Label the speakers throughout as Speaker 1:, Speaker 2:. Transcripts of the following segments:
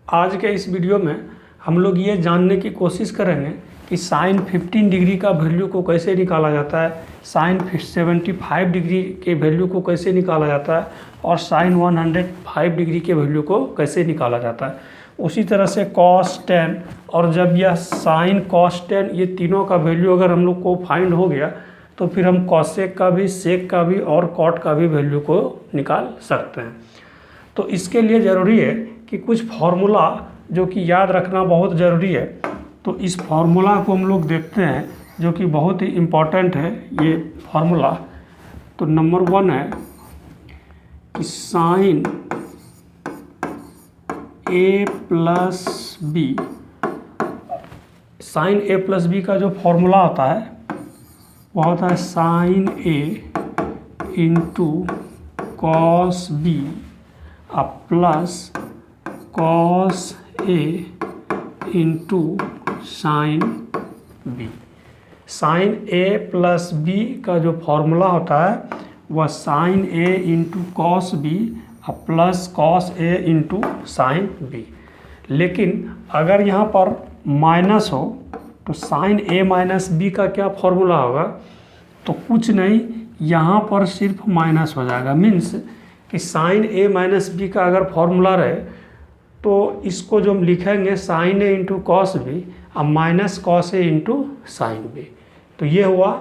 Speaker 1: आज के इस वीडियो में हम लोग ये जानने की कोशिश करेंगे कि साइन 15 डिग्री का वैल्यू को कैसे निकाला जाता है, साइन 75 डिग्री के वैल्यू को कैसे निकाला जाता है और साइन 105 डिग्री के वैल्यू को कैसे निकाला जाता है। उसी तरह से कॉस 10 और जब यह साइन कॉस 10 ये तीनों का वैल्यू अगर हम लोग को फाइंड हो गया तो फिर हम कॉसेक का भी, सेक का भी और कॉट का भी वैल्यू को निकाल सकते हैं। तो इसके लिए ज़रूरी है कि कुछ फार्मूला जो कि याद रखना बहुत ज़रूरी है। तो इस फार्मूला को हम लोग देखते हैं जो कि बहुत ही इम्पोर्टेंट है ये फार्मूला। तो नंबर 1 है कि sine A plus B, sine A plus B का जो फार्मूला होता है वो होता है sine A into cos B plus cos A into sine B. Sine A plus B का जो फार्मूला होता है वह sine A into cos B plus cos A into sine B. लेकिन अगर यहाँ पर माइनस हो तो साइन ए माइनस बी का क्या फार्मूला होगा, तो कुछ नहीं, यहाँ पर सिर्फ माइनस हो जाएगा। मीन्स कि साइन ए माइनस बी का अगर फार्मूला रहे तो इसको जो हम लिखेंगे sign A into cos B और minus cos A into sine B. तो ये हुआ,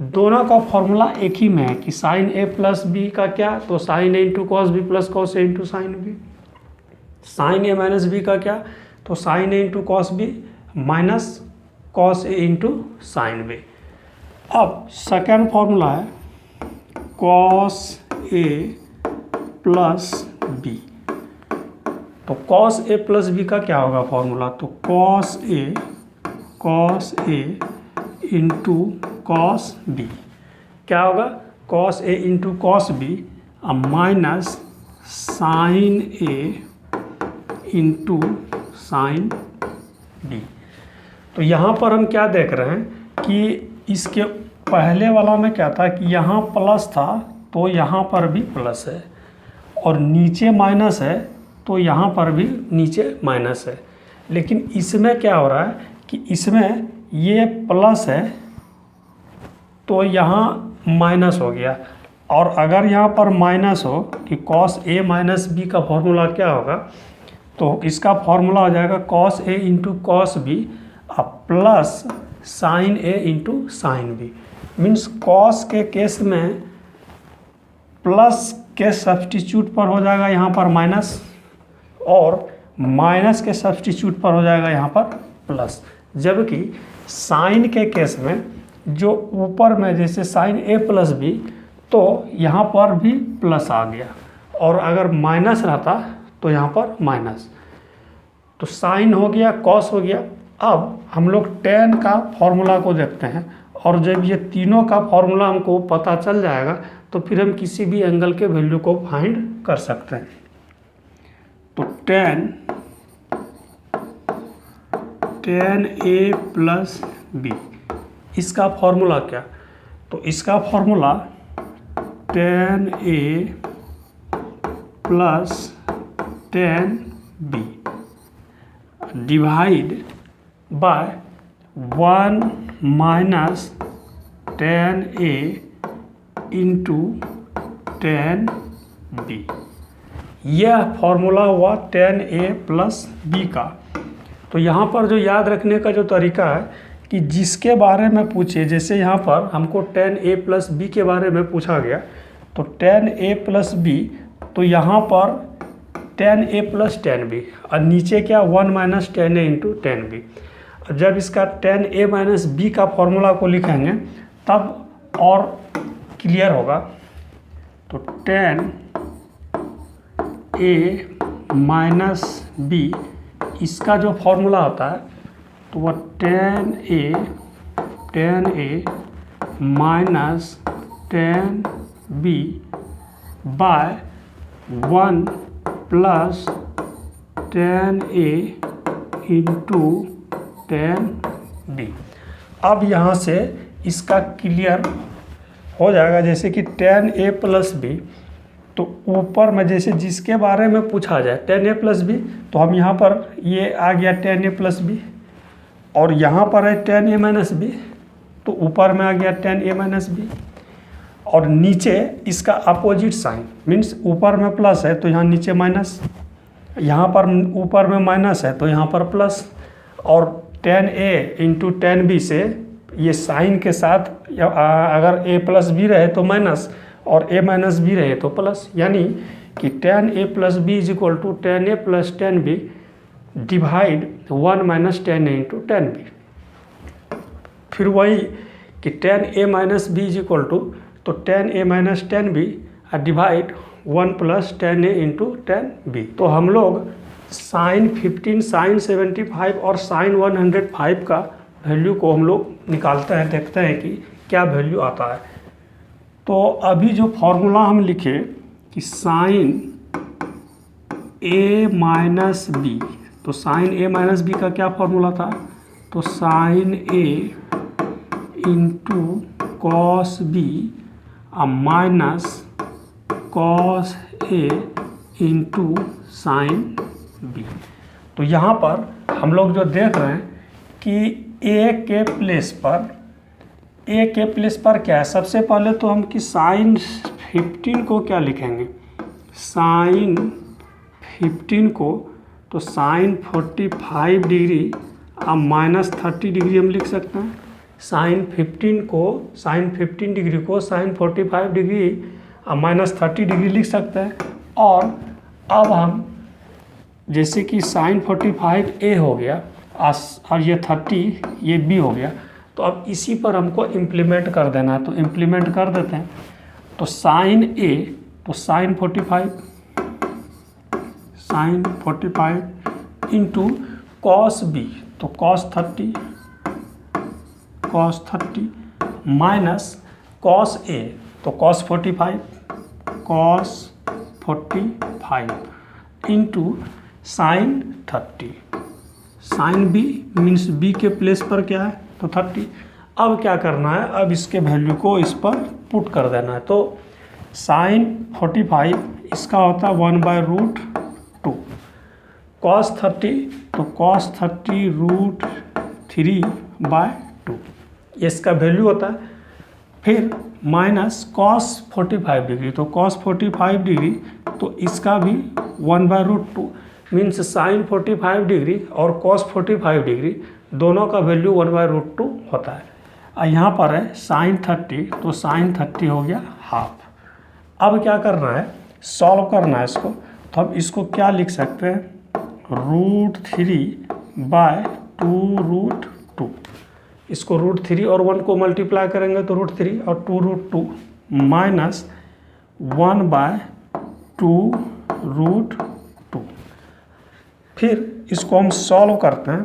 Speaker 1: दोनों का फार्मूला एक ही में है कि साइन ए प्लस बी का क्या, तो sine A into cos B plus cos A into sine B. Sine A minus B का क्या, तो sine A into cos B minus cos A into sine B. अब सेकेंड फार्मूला है cos A plus B. तो cos A plus B का क्या होगा formula, तो cos A into cos B क्या होगा, cos A into cos B minus sine A into sine B. तो यहाँ पर हम क्या देख रहे हैं कि इसके पहले वाला में क्या था कि यहाँ प्लस था तो यहाँ पर भी प्लस है और नीचे माइनस है तो यहाँ पर भी नीचे माइनस है। लेकिन इसमें क्या हो रहा है कि इसमें ये प्लस है तो यहाँ माइनस हो गया, और अगर यहाँ पर माइनस हो कि कॉस ए माइनस बी का फॉर्मूला क्या होगा, तो इसका फॉर्मूला हो जाएगा cos A into cos B plus sine A into sine B. Means cos के केस में प्लस के सब्स्टिट्यूट पर हो जाएगा यहाँ पर माइनस और माइनस के सब्स्टिट्यूट पर हो जाएगा यहाँ पर प्लस। जबकि साइन के केस में जो ऊपर में जैसे साइन ए प्लस बी तो यहाँ पर भी प्लस आ गया, और अगर माइनस रहता तो यहाँ पर माइनस। तो साइन हो गया, कॉस हो गया। अब हम लोग टेन का फॉर्मूला को देखते हैं, और जब ये तीनों का फॉर्मूला हमको पता चल जाएगा तो फिर हम किसी भी एंगल के वैल्यू को फाइंड कर सकते हैं। तो टेन ए प्लस बी, इसका फॉर्मूला क्या, तो इसका formula tan A plus tan B divide by 1 minus tan A into tan B. यह फॉर्मूला हुआ टेन ए प्लस बी का। तो यहाँ पर जो याद रखने का जो तरीका है कि जिसके बारे में पूछे, जैसे यहाँ पर हमको टेन ए प्लस बी के बारे में पूछा गया तो टेन ए प्लस बी, तो यहाँ पर ten A plus tan B और नीचे क्या 1 minus tan A into tan B. जब इसका टेन ए माइनस बी का फॉर्मूला को लिखेंगे तब और क्लियर होगा। तो टेन ए माइनस बी, इसका जो फॉर्मूला होता है तो वह tan A minus tan B by 1 plus tan A into tan B. अब यहाँ से इसका क्लियर हो जाएगा, जैसे कि टेन ए प्लस बी तो ऊपर में जैसे जिसके बारे में पूछा जाए tan a प्लस बी, तो हम यहाँ पर ये आ गया tan a प्लस बी, और यहाँ पर है tan a माइनस बी, तो ऊपर में आ गया tan a माइनस बी, और नीचे इसका अपोजिट साइन, मीन्स ऊपर में प्लस है तो यहाँ नीचे माइनस, यहाँ पर ऊपर में माइनस है तो यहाँ पर प्लस, और tan a into tan b से ये साइन के साथ अगर a प्लस बी रहे तो माइनस और a माइनस बी रहे तो प्लस, यानी कि tan a plus B is equal to tan a plus tan b divide 1 minus tan a into tan b। फिर वही कि tan a minus B is equal to, तो tan a minus tan b divide 1 plus tan a into tan b। तो हम लोग sign 15, sign 75 और sign 105 का value को हम लोग निकालते हैं, देखते हैं कि क्या वैल्यू आता है। तो अभी जो फॉर्मूला हम लिखे कि साइन a माइनस बी, तो साइन a माइनस बी का क्या फॉर्मूला था, तो sine a into cos B minus cos a into sine B. तो यहाँ पर हम लोग जो देख रहे हैं कि a के प्लेस पर क्या है, सबसे पहले तो हम कि साइन 15 को क्या लिखेंगे, साइन 15 को तो साइन 45 डिग्री अब माइनस 30 डिग्री हम लिख सकते हैं। साइन 15 डिग्री को साइन 45 डिग्री अब माइनस 30 डिग्री लिख सकते हैं। और अब हम जैसे कि साइन 45 ए हो गया और ये 30 ये बी हो गया, तो अब इसी पर हमको इम्प्लीमेंट कर देना है, तो इम्प्लीमेंट कर देते हैं। तो साइन ए तो साइन 45 इंटू कॉस बी तो कॉस 30 माइनस कॉस ए तो cos 45 into sine 30। Sine B means B के प्लेस पर क्या है तो 30। अब क्या करना है, अब इसके वैल्यू को इस पर पुट कर देना है। तो साइन 45 इसका होता है 1/√2, कॉस 30 तो कॉस 30√3/2 इसका वैल्यू होता है। फिर माइनस कॉस 45 डिग्री तो कॉस 45 डिग्री तो इसका भी 1/√2 मीन्स साइन 45 डिग्री और कॉस 45 डिग्री दोनों का वैल्यू 1/√2 होता है। और यहाँ पर है साइन 30 तो साइन 30 हो गया हाफ। अब क्या करना है, सॉल्व करना है इसको, तो अब इसको क्या लिख सकते हैं, √3/2√2। इसको √3 और 1 को मल्टीप्लाई करेंगे तो √3 और 2√2 माइनस 1/2√2। फिर इसको हम सॉल्व करते हैं,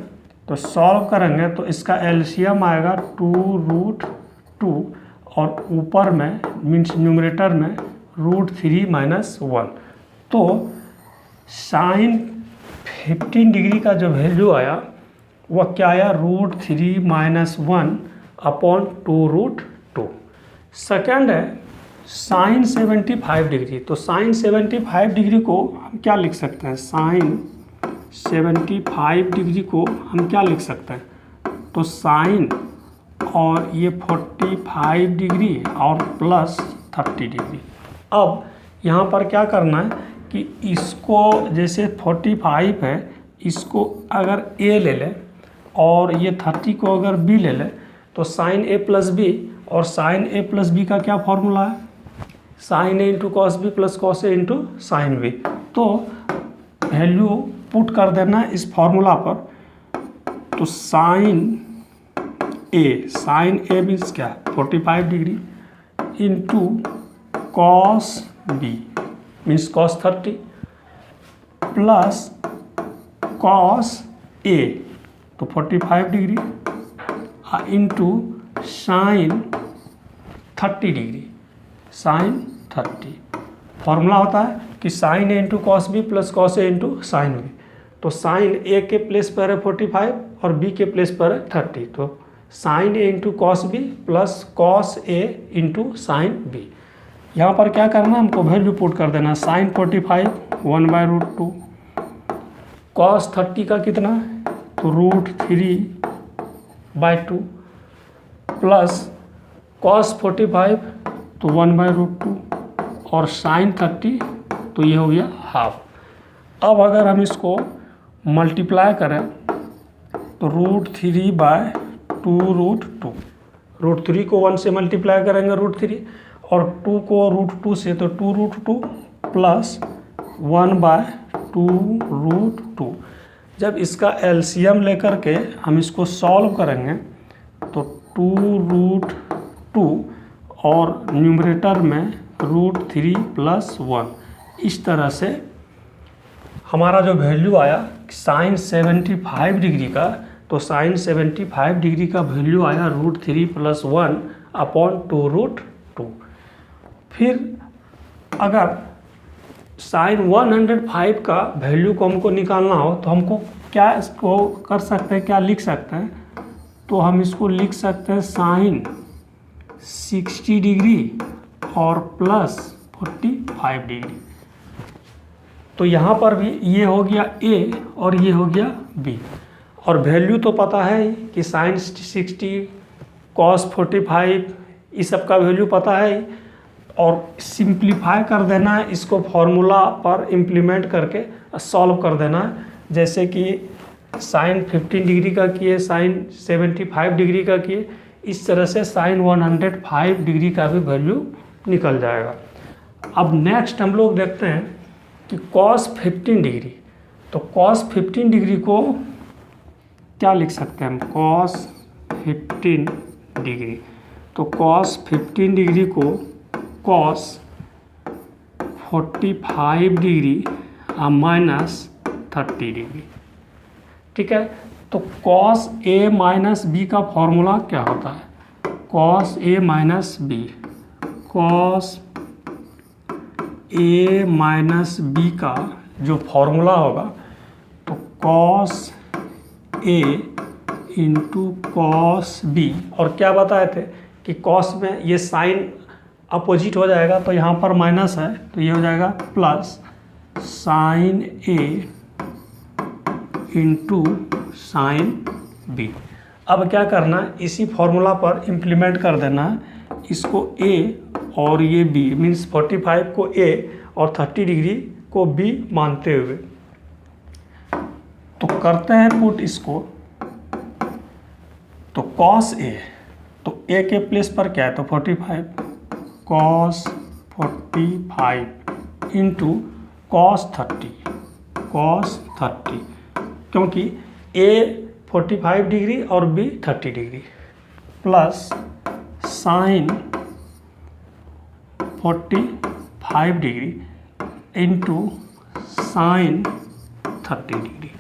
Speaker 1: तो सॉल्व करेंगे तो इसका एलसीएम आएगा 2√2 और ऊपर में मीन्स न्यूमरेटर में √3 - 1। तो साइन 15 डिग्री का जो वैल्यू आया वह क्या आया, √3 - 1/2√2। सेकेंड है साइन 75 डिग्री, तो साइन 75 डिग्री को हम क्या लिख सकते हैं, साइन 75 डिग्री को हम क्या लिख सकते हैं, तो साइन और ये 45 डिग्री और प्लस 30 डिग्री। अब यहाँ पर क्या करना है कि इसको जैसे 45 है इसको अगर ए ले लें और ये 30 को अगर बी ले लें तो साइन ए प्लस बी, और साइन ए प्लस बी का क्या फॉर्मूला है, sine A into cos B plus cos A into sine B. तो वैल्यू पुट कर देना इस फॉर्मूला पर, तो साइन ए मीन्स क्या 45 degree into cos B means cos 30 plus cos A तो 45 degree into sine 30 degree sine 30। Formula होता है कि sine A into cos B plus cos A into sine B. तो साइन ए के place पर है 45 और बी के प्लेस पर है 30, तो sine A into cos B plus cos A into sine B. यहाँ पर क्या करना है, हमको वैल्यू पुट कर देना। साइन 45 1/√2, कॉस 30 का कितना, तो √3/2 प्लस कॉस 45 तो 1/√2 और साइन 30 तो ये हो गया हाफ। अब अगर हम इसको मल्टीप्लाई करें तो √3/2√2, √3 को 1 से मल्टीप्लाई करेंगे √3 और 2 को √2 से, तो 2√2 प्लस 1/2√2। जब इसका एलसीएम लेकर के हम इसको सॉल्व करेंगे तो 2√2 और न्यूमरेटर में √3 प्लस 1, इस तरह से हमारा जो वैल्यू आया साइन 75 डिग्री का, तो साइन 75 डिग्री का वैल्यू आया √3 प्लस 1/2√2। फिर अगर साइन 105 का वैल्यू को हमको निकालना हो तो हमको क्या इसको कर सकते हैं, क्या लिख सकते हैं, तो हम इसको लिख सकते हैं साइन 60 डिग्री और प्लस 45 डिग्री। तो यहाँ पर भी ये हो गया ए और ये हो गया बी, और वैल्यू तो पता है कि साइन 60 कॉस 45 इस सब का वैल्यू पता है, और सिंप्लीफाई कर देना है, इसको फॉर्मूला पर इम्प्लीमेंट करके सॉल्व कर देना है। जैसे कि साइन 15 डिग्री का किए, साइन 75 डिग्री का किए, इस तरह से साइन 105 डिग्री का भी वैल्यू निकल जाएगा। अब नेक्स्ट हम लोग देखते हैं कि कॉस 15 डिग्री, तो कॉस 15 डिग्री को क्या लिख सकते हैं हम, कॉस 15 डिग्री, तो कॉस 15 डिग्री को कॉस 45 डिग्री माइनस 30 डिग्री, ठीक है। तो कॉस ए माइनस बी का फॉर्मूला क्या होता है, cos A minus B, cos A minus B का जो फॉर्मूला होगा तो cos A into cos B, और क्या बताए थे कि कॉस में ये साइन अपोजिट हो जाएगा, तो यहाँ पर माइनस है तो ये हो जाएगा plus sine A into sine B. अब क्या करना है, इसी फॉर्मूला पर इम्प्लीमेंट कर देना है, इसको ए और ये बी मीन्स 45 को ए और 30 डिग्री को बी मानते हुए, तो करते हैं पुट इसको। तो कॉस ए, तो ए के प्लेस पर क्या है, तो 45 कॉस 45 इंटू कॉस 30, क्योंकि ए 45 डिग्री और B 30 degree, plus sine 45 degree into sine 30 degree,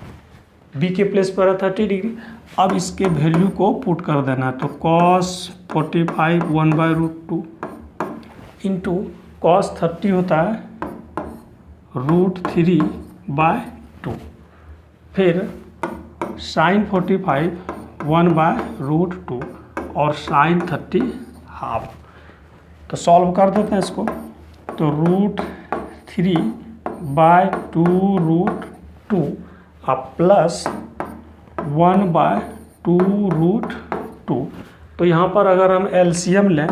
Speaker 1: B के प्लेस पर है 30 डिग्री। अब इसके वैल्यू को पुट कर देना है, तो कॉस 45 1/√2 इंटू कॉस 30 होता है √3/2, फिर साइन 45 1/√2 और साइन 30 हाफ। तो सॉल्व कर देते हैं इसको, तो √3/2√2 अब प्लस 1/2√2। तो यहाँ पर अगर हम एलसीएम लें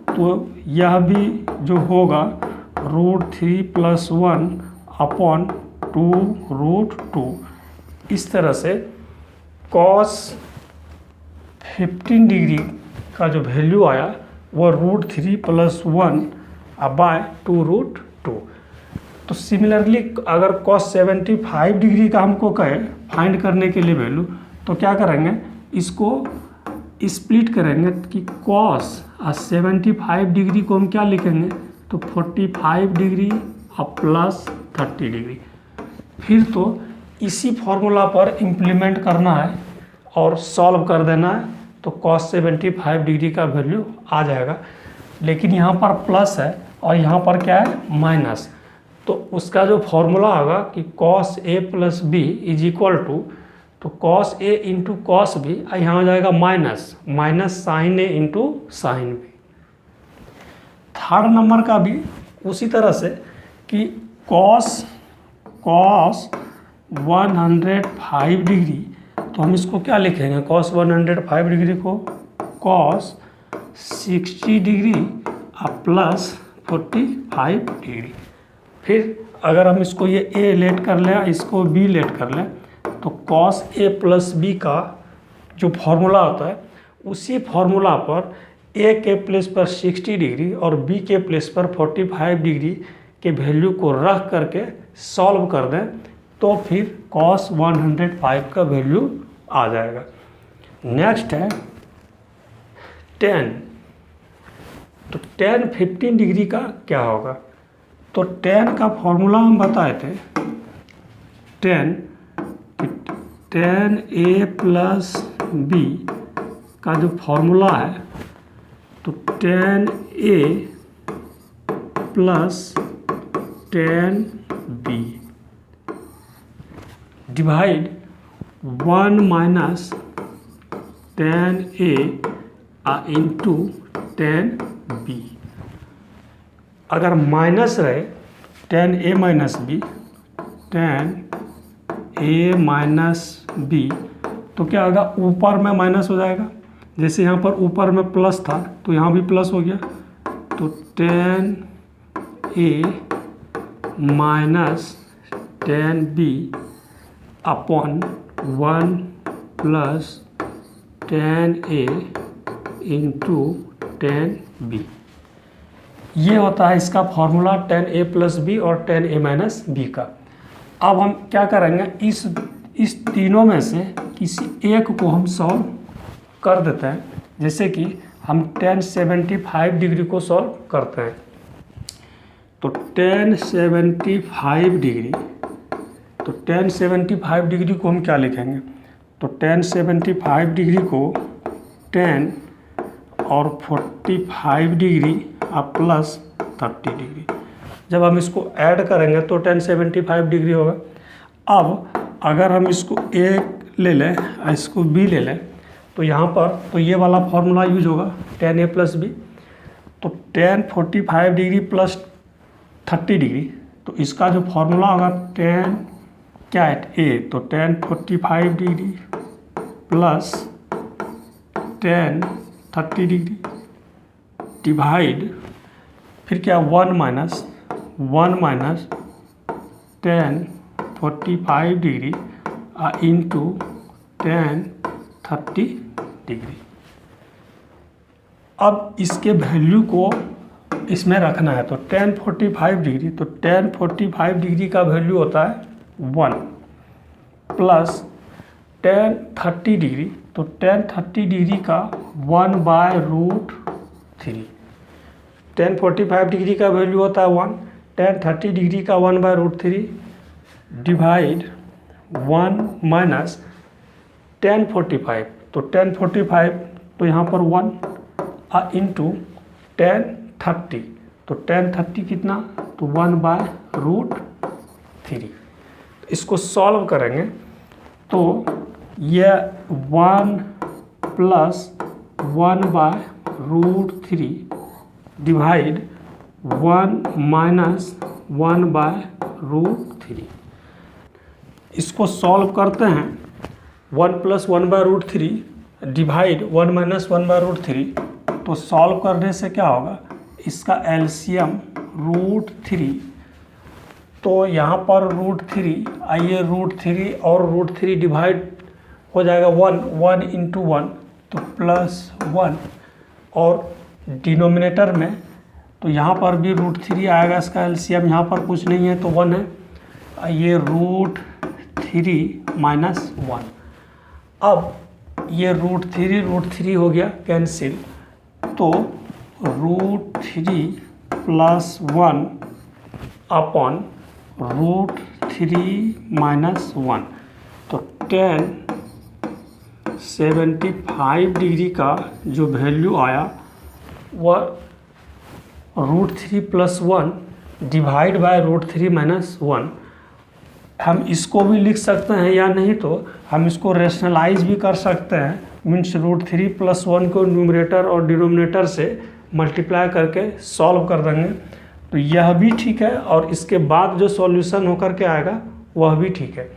Speaker 1: तो यह भी जो होगा √3 प्लस 1/2√2। इस तरह से कॉस 15 डिग्री का जो वैल्यू आया वो √3 प्लस 1/2√2। तो सिमिलरली अगर कॉस 75 डिग्री का हमको कहे फाइंड करने के लिए वैल्यू, तो क्या करेंगे, इसको स्प्लिट करेंगे कि कॉस 75 डिग्री को हम क्या लिखेंगे, तो 45 डिग्री और प्लस 30 डिग्री। फिर तो इसी फॉर्मूला पर इम्प्लीमेंट करना है और सॉल्व कर देना है, तो कॉस 75 डिग्री का वैल्यू आ जाएगा। लेकिन यहाँ पर प्लस है और यहाँ पर क्या है, माइनस, तो उसका जो फॉर्मूला होगा कि cos A plus B is equal to, तो cos A into cos B, यहाँ हो जाएगा minus sine A into sine B. Third number का भी उसी तरह से कि कॉस 105 डिग्री, तो हम इसको क्या लिखेंगे, कॉस 105 डिग्री को कॉस 60 डिग्री प्लस 45 डिग्री। फिर अगर हम इसको ये ए लेट कर लें, इसको बी लेट कर लें, तो कॉस ए प्लस बी का जो फॉर्मूला होता है उसी फॉर्मूला पर ए के प्लेस पर 60 डिग्री और बी के प्लेस पर 45 डिग्री के वैल्यू को रख करके सॉल्व कर दें तो फिर कॉस 105 का वैल्यू आ जाएगा। नेक्स्ट है tan। तो tan 15 डिग्री का क्या होगा, तो tan का फॉर्मूला हम बताए थे, tan a प्लस बी का जो फॉर्मूला है, तो tan a plus tan b divide 1 minus tan a into tan b। अगर माइनस रहे tan a minus b, tan a minus b, तो क्या होगा, ऊपर में माइनस हो जाएगा, जैसे यहाँ पर ऊपर में प्लस था तो यहाँ भी प्लस हो गया, तो tan a minus tan b upon 1 plus tan a into tan b। ये होता है इसका formula tan a plus B और tan a माइनस बी का। अब हम क्या करेंगे, इस तीनों में से किसी एक को हम सॉल्व कर देते हैं। जैसे कि हम tan 75 डिग्री को सॉल्व करते हैं, तो tan 75 डिग्री, तो tan 75 डिग्री को हम क्या लिखेंगे, तो tan 75 डिग्री को tan और 45 डिग्री प्लस 30 डिग्री, जब हम इसको ऐड करेंगे तो tan 75 डिग्री होगा। अब अगर हम इसको एक ले लें, इसको बी ले लें, तो यहाँ पर तो ये वाला फॉर्मूला यूज होगा tan a प्लस बी, तो tan 45 डिग्री प्लस 30 डिग्री, तो इसका जो फॉर्मूला होगा tan क्या है a, तो tan 45 degree plus tan 30 degree divide फिर क्या 1 minus tan 45 degree into tan 30 degree. अब इसके वैल्यू को इसमें रखना है, तो tan 45 डिग्री, तो tan 45 डिग्री का वैल्यू होता है 1 प्लस tan 30 डिग्री, तो tan 30 डिग्री का 1/√3। tan 45 डिग्री का वैल्यू होता है 1, tan 30 डिग्री का 1/√3 डिवाइड 1 माइनस tan 45, तो tan 45 तो यहाँ पर 1 इंटू tan 30, तो tan 30 कितना, तो 1/√3। इसको सॉल्व करेंगे तो यह 1 प्लस 1/√3 डिवाइड 1 माइनस 1/√3। इसको सॉल्व करते हैं, 1 प्लस 1/√3 डिवाइड 1 माइनस 1/√3, तो सॉल्व करने से क्या होगा, इसका एलसीएम √3, तो यहाँ पर √3 आइए, √3 और √3 डिवाइड हो जाएगा 1 इंटू 1, तो प्लस 1, और डिनोमिनेटर में तो यहाँ पर भी √3 आएगा, इसका एलसीएम यहाँ पर कुछ नहीं है तो 1 है, ये √3 माइनस 1। अब ये √3 हो गया कैंसिल, तो √3 प्लस 1 अपॉन √3 माइनस 1, तो tan 75 डिग्री का जो वैल्यू आया वह √3 प्लस 1 डिवाइड बाय √3 माइनस 1। हम इसको भी लिख सकते हैं या नहीं तो हम इसको रेशनलाइज भी कर सकते हैं, मीन्स √3 प्लस 1 को न्यूमरेटर और डिनोमिनेटर से मल्टीप्लाई करके सॉल्व कर देंगे तो यह भी ठीक है, और इसके बाद जो सॉल्यूशन होकर के आएगा वह भी ठीक है।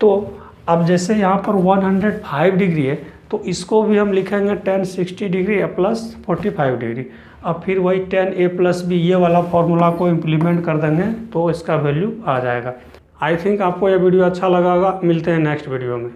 Speaker 1: तो अब जैसे यहाँ पर 105 डिग्री है तो इसको भी हम लिखेंगे tan 60 डिग्री प्लस 45 डिग्री। अब फिर वही tan a प्लस बी ये वाला फॉर्मूला को इम्प्लीमेंट कर देंगे तो इसका वैल्यू आ जाएगा। आई थिंक आपको यह वीडियो अच्छा लगा होगा। मिलते हैं नेक्स्ट वीडियो में।